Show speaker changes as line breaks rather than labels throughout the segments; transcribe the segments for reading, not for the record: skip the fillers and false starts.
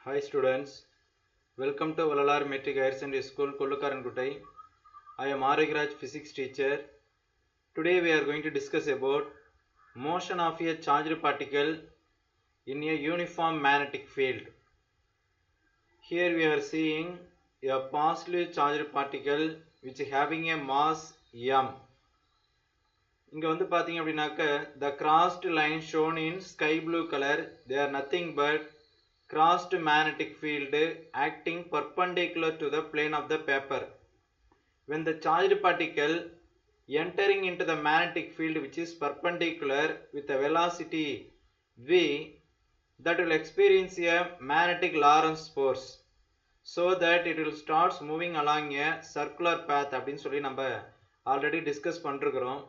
Hi students, welcome to Valalar Metric Higher Secondary School, Kollukarankuttai. I am Arigraj, physics teacher. Today we are going to discuss about motion of a charged particle in a uniform magnetic field. Here we are seeing a positively charged particle which having a mass m. இங்க வந்து பாத்தீங்க அப்படினாக்க the crossed line shown in sky blue color, they are nothing but crossed magnetic field acting perpendicular to the plane of the paper. When the charged particle entering into the magnetic field which is perpendicular with a velocity v, that will experience a magnetic Lorentz force, so that it will start moving along a circular path அப்படினு சொல்லி நம்ம already discuss பண்ணிருக்கிறோம்.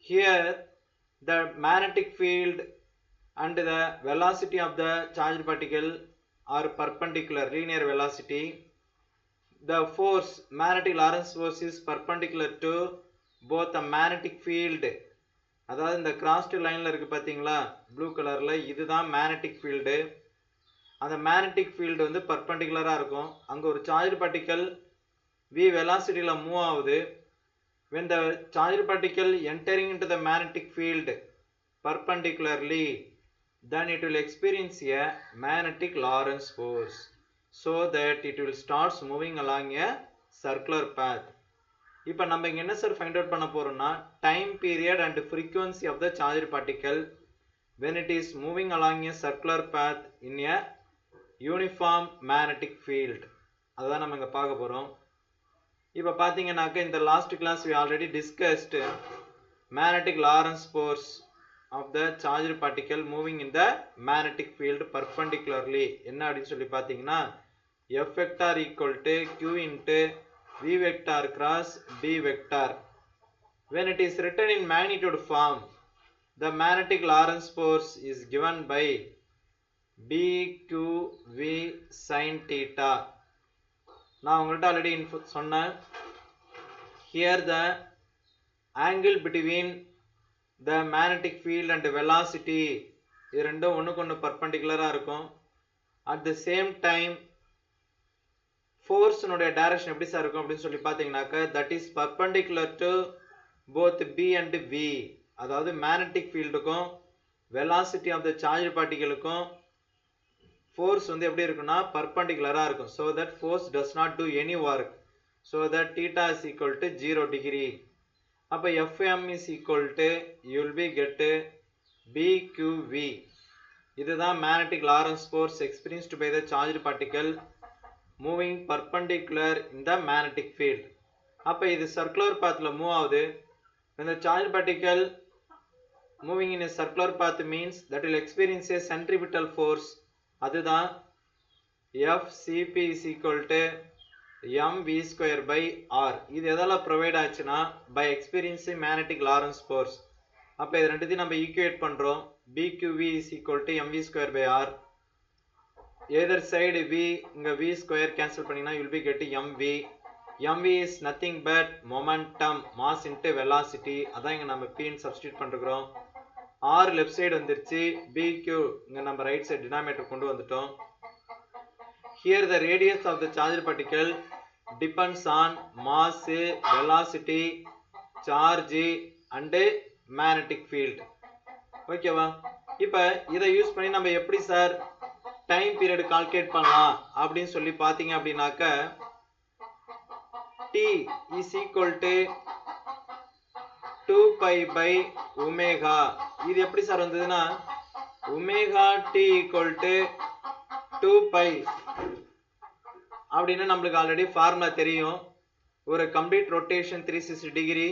Here the magnetic field and the velocity of the charged particle are perpendicular, linear velocity. The force, magnetic Lorentz force, is perpendicular to both the magnetic field. அதாவது இந்த crossed lineல இருக்கு பாத்தீங்களா blue colorல, இதுதான் magnetic field. அந்த magnetic field வந்து perpendicular இருக்கும். அங்க ஒரு charged particle v velocityல மூவ் ஆகுது. When the charged particle entering into the magnetic field perpendicularly, then it will experience a magnetic Lorentz force, so that it will start moving along a circular path. இப்போ நம்ம இங்க என்ன sir find out பண்ண போறோம்னா time period and frequency of the charged particle when it is moving along a circular path in a uniform magnetic field. அதான் நம்ம இங்க பார்க்க போறோம். இப்போ பாத்தீங்கன்னாக்க இந்த last class we already discussed magnetic Lorentz force of the charged particle moving in the magnetic field perpendicularly. என்ன அப்படினு சொல்லி பாத்தீங்கன்னா F vector equal to Q into V vector cross B vector. When it is written in magnitude form, the magnetic Lorentz force is given by BQV sin theta. நான் உங்கள்ட்ட already சொன்னேன். Here the angle between the magnetic field and the velocity இது ரெண்டும் ஒண்ணுக்கு ஒண்ணு பர்பெண்டிகுலரா இருக்கும். At the same time force னுடைய direction எப்படி சார் இருக்கும் அப்படினு சொல்லி பாத்தீங்கன்னாக்க that is perpendicular to both B and V. அதாவது magnetic fieldக்கும் velocity of the charged particleக்கும் force வந்து எப்படி இருக்கும்னா perpendicular-ஆ இருக்கும். So that force does not do any work. So that theta is equal to 0 degree. அப்ப Fm is equal to, you will be get BQV. இதுதான் magnetic Lorentz force experienced by the charged particle moving perpendicular in the magnetic field. அப்ப இது circular pathல move ஆகுது. When the charged particle moving in a circular path means that will experience a centripetal force. அதுதான் FCP is equal to mv square by r. இது எதால provide ஆச்சுன்னா by experiencing magnetic Lorentz force. அப்ப இது ரெண்டுத்தையும் நம்ம equate பண்றோம். BQV is equal to mv square by r. Either side v, இங்க v square cancel பண்ணீங்கன்னா you will be getting mv. mv is nothing but momentum, mass into velocity. அதான் இங்க நம்ம p ன்னு சப்ஸ்டிட்யூட் பண்றோம். r லெஃப்ட் சைடு வந்துருச்சு, bq இங்க நம்ம ரைட் சைடு டினாமினேட்டர் கொண்டு வந்துட்டோம். Here the radius of the charged particle depends on mass, velocity, charge and magnetic field. ஓகேவா? இப்போ இதை யூஸ் பண்ணி நம்ம எப்படி சார் டைம் பீரியட் கால்குலேட் பண்ணலாம் அப்படின்னு சொல்லி பாத்தீங்க அப்படின்னாக்க t is equal to 2 pi by omega. இது எப்படி சார் வந்ததுன்னா omega t equal to 2 pi அப்படின்னா நம்மளுக்கு ஆல்ரெடி ஃபார்முலா தெரியும். ஒரு கம்ப்ளீட் ரொட்டேஷன் 360 டிகிரி.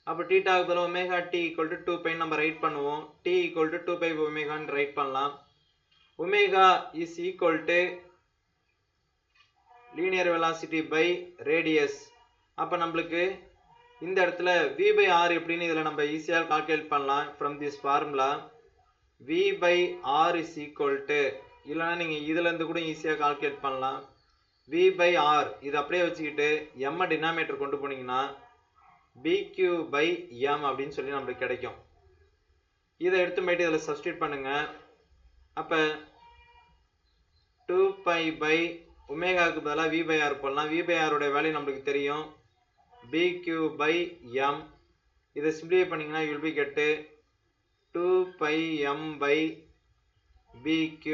அப்ப தீட்டாக்கு பதிலா omega t equal to 2 pi நம்ம ரைட் பண்ணுவோம். t equal to 2 pi by omega ன்னு ரைட் பண்ணலாம். omega is equal to linear velocity by radius. அப்ப நம்மளுக்கு இந்த இடத்துல v by r எப்படின்னு இதல நம்ம ஈஸியா கால்குலேட் பண்ணலாம் from this formula. v by r is equal to, இல்லனா நீங்க இதுல இருந்து கூட ஈஸியா கால்குலேட் பண்ணலாம். v by r இது அப்படியே வச்சுக்கிட்டு m டினாமினேட்டர் கொண்டு போனீங்கன்னா bq by m அப்படினு சொல்லி நமக்கு கிடைக்கும். இத எடுத்து போய்ட்டு இதல சப்ஸ்டிட்யூட் பண்ணுங்க. அப்ப 2 pi by ஒமேகாவுக்கு பதிலாக v by r போடலாம். v by r உடைய வேல்யூ நம்மளுக்கு தெரியும், bq by m. இதை சிம்பிளிஃபை பண்ணிங்கன்னா you will be get 2 pi m by bq.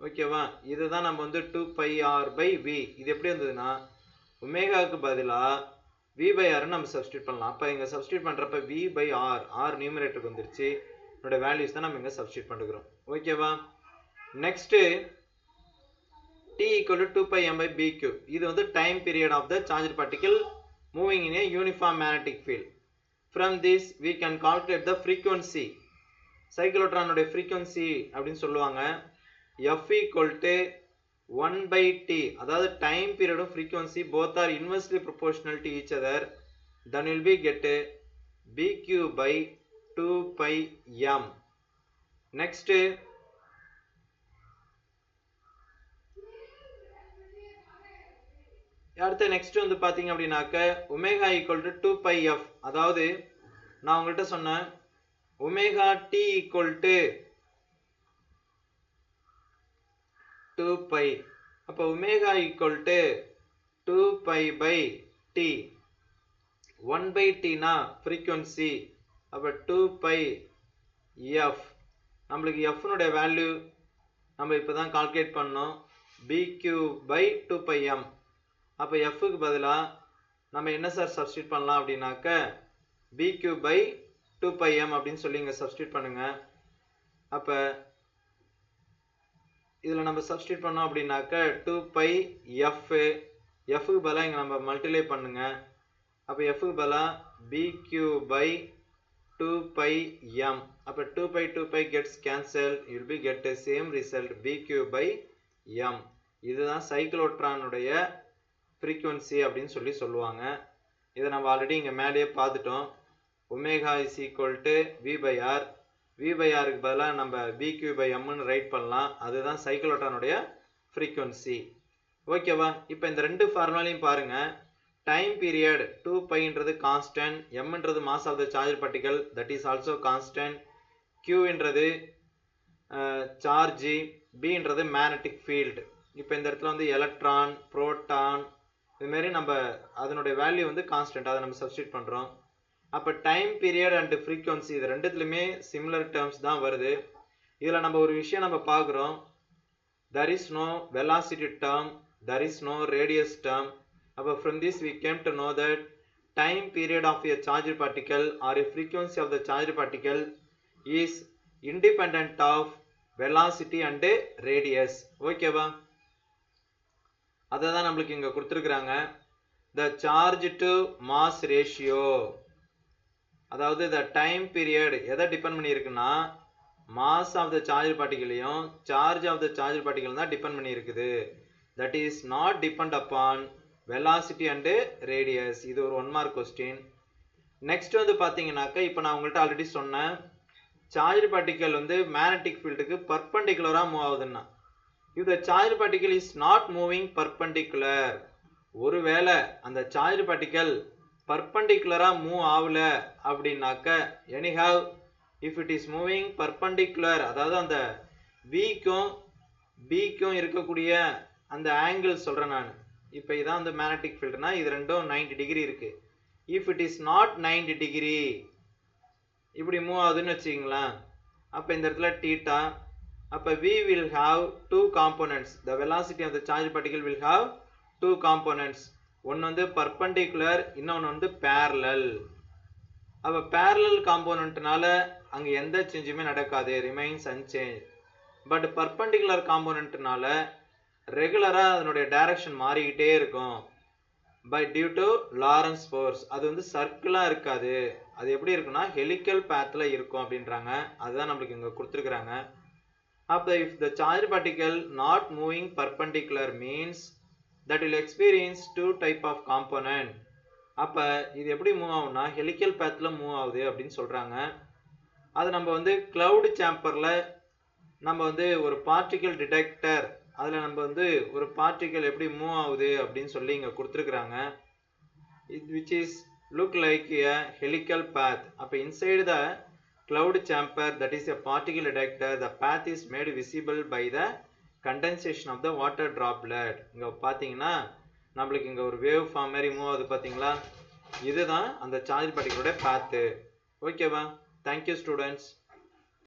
ஓகேவா? இதுதான் நம்ம வந்து 2 pi r by v. இது எப்படி வந்ததுன்னா ஒமேகாவுக்கு பதிலாக v by r நம்ம சப்ஸ்டியூட் பண்ணலாம். அப்போ இங்கே சப்ஸ்டியூட் பண்ணுறப்ப v by r, r நியூமரேட்டருக்கு வந்துருச்சு. இதோட வேல்யூஸ் தான் நம்ம இங்கே சப்ஸ்டியூட் பண்ணுறோம். ஓகேவா? Next t equal to 2 pi m by bq. இது வந்து time period of the charge particle moving in a uniform magnetic field. From this we can calculate the frequency. சைக்ளோட்ரானுடைய frequency அப்படின்னு சொல்லுவாங்க. f equal to 1 by t, அதாவது time பீரியடும் frequency both are inversely proportional to each other. Then will be get bq by 2 pi m. Next அடுத்து next வந்து பாத்தீங்க அப்படின்னாக்க omega equal to 2 pi f. அதாவது நான் உங்கள்கிட்ட சொன்னேன் omega t equal to 2 pi. அப்போ omega equal to 2 pi by t. 1 by டினா ஃப்ரீக்வன்சி. அப்போ 2 பை எஃப். நம்மளுக்கு எஃப்னுடைய வேல்யூ நம்ம இப்போ தான் கால்குலேட் பண்ணோம், பிக்யூ பை 2 பை எம். அப்போ எஃப்க்கு பதிலாக நம்ம என்ன சார் சப்ஸ்டியூட் பண்ணலாம் அப்படின்னாக்க பிக்யூ பை 2 பை எம் அப்படின்னு சொல்லி இங்கே சப்ஸ்டியூட் பண்ணுங்க. அப்போ இதில் நம்ம சப்ஸ்டியூட் பண்ணோம் அப்படின்னாக்க 2 பை எஃப்க்கு பதிலாக இங்கே நம்ம மல்டிப்ளை பண்ணுங்க. அப்போ எஃப்க்கு பதிலாக பிக்யூ பை 2 பை எம். அப்போ 2 pi gets cancel, you will be get same result B q by m. இதுதான் சைக்ளோட்ரானுடைய ஃப்ரீக்வன்சி அப்படின்னு சொல்லி சொல்லுவாங்க. இதை நம்ம ஆல்ரெடி இங்கே மேலேயே பார்த்துட்டோம். Omega is equal to v by r. V by ஆருக்கு பதிலாக நம்ம பிக்யூ பை எம்னு ரைட் பண்ணலாம். அதுதான் சைக்ளோட்ரானுடைய ஃப்ரீக்வன்சி. ஓகேவா? இப்போ இந்த ரெண்டு ஃபார்முலாலையும் பாருங்கள். டைம் பீரியட் 2 பைன்றது கான்ஸ்டன்ட், எம்ன்றது mass of the charge particle, that is also constant, கியூன்றது சார்ஜ், பின்றது மேக்னெட்டிக் ஃபீல்டு. இப்போ இந்த இடத்துல வந்து எலக்ட்ரான், புரோட்டான், இதுமாரி நம்ம அதனுடைய வேல்யூ வந்து கான்ஸ்டன்ட், அதை நம்ம சப்ஸ்டியூட் பண்ணுறோம். அப்போ டைம் பீரியட் அண்ட் ஃப்ரீக்வன்சி இது ரெண்டுத்துலையுமே சிமிலர் டேர்ம்ஸ் தான் வருது. இதில் நம்ம ஒரு விஷயம் நம்ம பார்க்குறோம், there is no velocity term, there is no radius term. அப்போ from this we came to know that time period of a charged particle or a frequency of the charged particle is independent of velocity and radius. ஓகேவா? அதை தான் நம்மளுக்கு இங்கே கொடுத்துருக்குறாங்க. the charge to mass ratio, அதாவது the time period எதை depend பண்ணியிருக்குன்னா mass of the charged particle-ஐயும் charge of the charged particle தான் டிபெண்ட் பண்ணியிருக்குது. that is not depend upon velocity and radius. இது ஒரு 1 மார்க் கொஸ்டின். நெக்ஸ்ட் வந்து பார்த்தீங்கன்னாக்கா இப்போ நான் உங்கள்கிட்ட ஆல்ரெடி சொன்னேன், சார்ஜ் பார்ட்டிக்கல் வந்து மேக்னெட்டிக் ஃபீல்டுக்கு பர்பண்டிகுலராக மூவ் ஆகுதுன்னா, if the charge particle is not moving perpendicular, ஒருவேளை அந்த சார்ஜ் பார்ட்டிக்கல் பர்பண்டிகுலராக மூவ் ஆகல அப்படின்னாக்க anyhow if it is moving perpendicular, அதாவது அந்த விக்கும் பிக்கும் இருக்கக்கூடிய அந்த ஆங்கிள் சொல்கிறேன் நான். இப்போ இதான் அந்த மேக்னெட்டிக் ஃபீல்டுனா இது ரெண்டும் 90 டிகிரி இருக்கு. If it is not 90 degree இப்படி மூவ் ஆகுதுன்னு வச்சுக்கிங்களேன், அப்போ இந்த இடத்துல தீட்டா. அப்போ v will have two components. The velocity of the charge particle will have two components. ஒன்று வந்து perpendicular, இன்னொன்று வந்து parallel. அப்போ parallel componentனால அங்கே எந்த சேஞ்சுமே நடக்காது, remains unchanged. பட் perpendicular componentனால ரெகுலராக அதனுடைய டைரக்ஷன் மாறிக்கிட்டே இருக்கும். By due to Lorentz force, அது வந்து சர்க்கிளாக இருக்காது, அது எப்படி இருக்குன்னா ஹெலிக்கல் பேத்தில் இருக்கும் அப்படின்றாங்க. அதுதான் நம்மளுக்கு இங்கே கொடுத்துருக்குறாங்க. அப்போ if the charge particle not moving perpendicular means that will experience 2 type of component. அப்போ இது எப்படி மூவ் ஆகும்னா ஹெலிக்கல் பேத்தில் மூவ் ஆகுது அப்படின்னு சொல்கிறாங்க. அது நம்ம வந்து கிளவுட் சேம்பரில் நம்ம வந்து ஒரு பார்ட்டிகல் டிடெக்டர், அதில் நம்ம வந்து ஒரு பார்ட்டிகல் எப்படி மூவ் ஆகுது அப்படின்னு சொல்லி இங்கே கொடுத்துருக்குறாங்க. Which is look like a helical path. அப்போ inside the cloud chamber, that is a particle detector, the path is made visible by the condensation of the water droplet. இங்கே பார்த்தீங்கன்னா நம்மளுக்கு இங்கே ஒரு வேவ் ஃபார்ம் மாதிரி மூவ் ஆகுது பார்த்தீங்களா, இதுதான் அந்த சார்ஜ் பார்ட்டிகளோட பாத்து. ஓகேவா? Thank you students.